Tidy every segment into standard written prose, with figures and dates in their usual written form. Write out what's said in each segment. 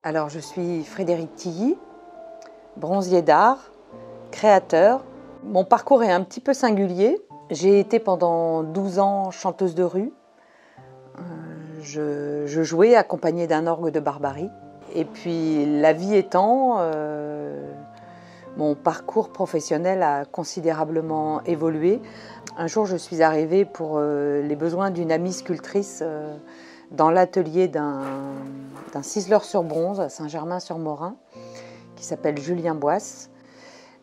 Alors, je suis Frédérique Tilly, bronzier d'art, créateur. Mon parcours est un petit peu singulier. J'ai été pendant 12 ans chanteuse de rue. Je jouais accompagnée d'un orgue de Barbarie. Et puis, la vie étant, mon parcours professionnel a considérablement évolué. Un jour, je suis arrivée pour les besoins d'une amie sculptrice dans l'atelier d'un ciseleur sur bronze à Saint-Germain-sur-Morin qui s'appelle Julien Boisse.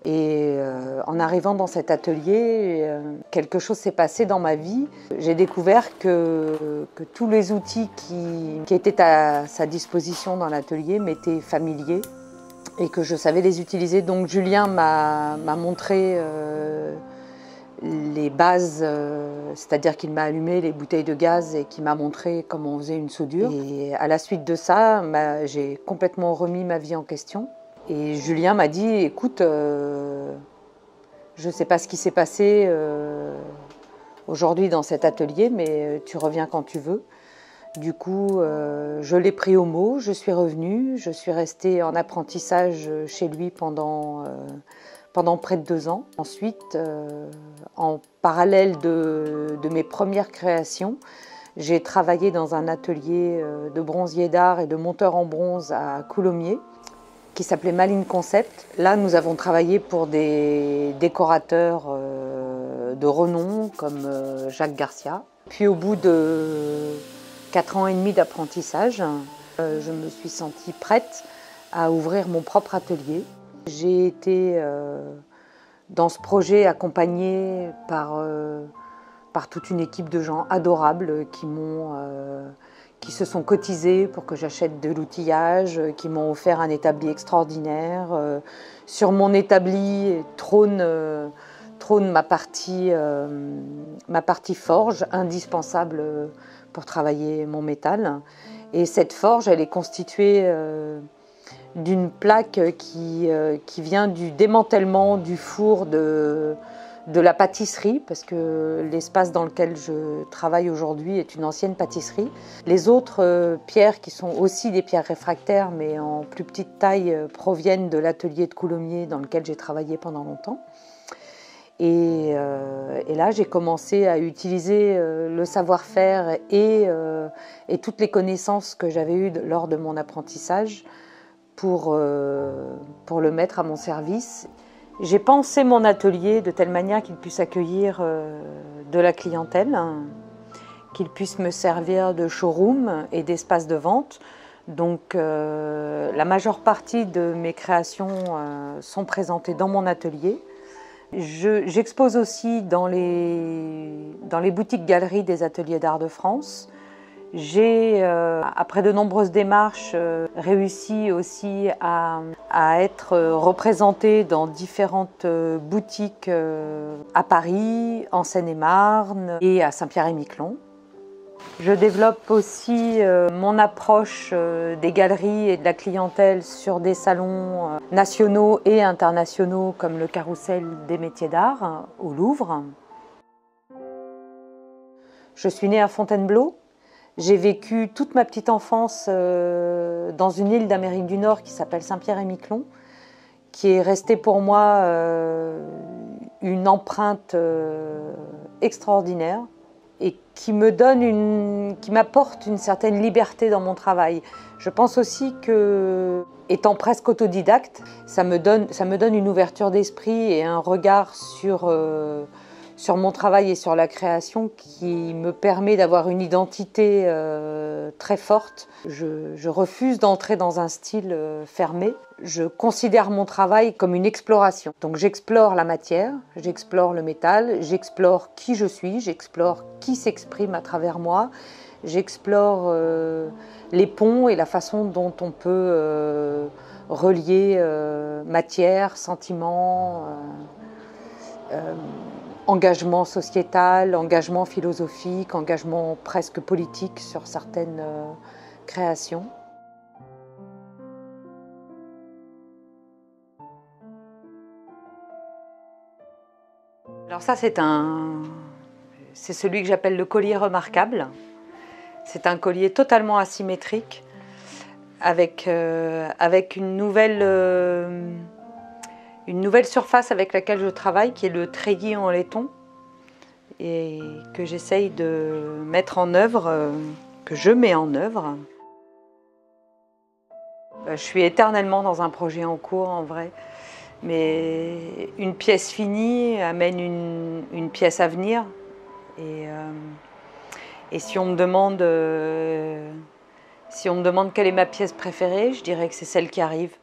Et en arrivant dans cet atelier, quelque chose s'est passé dans ma vie. J'ai découvert que tous les outils qui étaient à sa disposition dans l'atelier m'étaient familiers et que je savais les utiliser. Donc Julien m'a montré les bases, c'est-à-dire qu'il m'a allumé les bouteilles de gaz et qu'il m'a montré comment on faisait une soudure. Et à la suite de ça, j'ai complètement remis ma vie en question. Et Julien m'a dit, écoute, je ne sais pas ce qui s'est passé aujourd'hui dans cet atelier, mais tu reviens quand tu veux. Du coup, je l'ai pris au mot, je suis revenue, je suis restée en apprentissage chez lui pendant près de 2 ans. Ensuite, en parallèle de mes premières créations, j'ai travaillé dans un atelier de bronzier d'art et de monteur en bronze à Coulommiers, qui s'appelait Maline Concept. Là, nous avons travaillé pour des décorateurs de renom comme Jacques Garcia. Puis au bout de 4 ans et demi d'apprentissage, je me suis sentie prête à ouvrir mon propre atelier. J'ai été dans ce projet accompagnée par toute une équipe de gens adorables qui se sont cotisés pour que j'achète de l'outillage, qui m'ont offert un établi extraordinaire. Sur mon établi trône ma partie forge, indispensable pour travailler mon métal. Et cette forge, elle est constituée d'une plaque qui vient du démantèlement du four de la pâtisserie, parce que l'espace dans lequel je travaille aujourd'hui est une ancienne pâtisserie. Les autres pierres, qui sont aussi des pierres réfractaires, mais en plus petite taille, proviennent de l'atelier de Coulommiers dans lequel j'ai travaillé pendant longtemps. Et là, j'ai commencé à utiliser le savoir-faire et toutes les connaissances que j'avais eues lors de mon apprentissage pour le mettre à mon service. J'ai pensé mon atelier de telle manière qu'il puisse accueillir de la clientèle, qu'il puisse me servir de showroom et d'espace de vente. Donc la majeure partie de mes créations sont présentées dans mon atelier. J'expose aussi dans les boutiques-galeries des ateliers d'art de France. J'ai, après de nombreuses démarches, réussi aussi à être représentée dans différentes boutiques à Paris, en Seine-et-Marne et à Saint-Pierre-et-Miquelon. Je développe aussi mon approche des galeries et de la clientèle sur des salons nationaux et internationaux comme le Carrousel des métiers d'art au Louvre. Je suis née à Fontainebleau. J'ai vécu toute ma petite enfance dans une île d'Amérique du Nord qui s'appelle Saint-Pierre-et-Miquelon, qui est restée pour moi une empreinte extraordinaire et qui m'apporte une certaine liberté dans mon travail. Je pense aussi que, étant presque autodidacte, ça me donne une ouverture d'esprit et un regard sur mon travail et sur la création qui me permet d'avoir une identité très forte. Je refuse d'entrer dans un style fermé. Je considère mon travail comme une exploration. Donc j'explore la matière, j'explore le métal, j'explore qui je suis, j'explore qui s'exprime à travers moi, j'explore les ponts et la façon dont on peut relier matière, sentiment, engagement sociétal, engagement philosophique, engagement presque politique sur certaines créations. Alors ça, c'est celui que j'appelle le collier remarquable. C'est un collier totalement asymétrique avec une nouvelle surface avec laquelle je travaille, qui est le treillis en laiton, et que j'essaye de mettre en œuvre, que je mets en œuvre. Je suis éternellement dans un projet en cours, en vrai, mais une pièce finie amène une pièce à venir. Et si on me demande quelle est ma pièce préférée, je dirais que c'est celle qui arrive.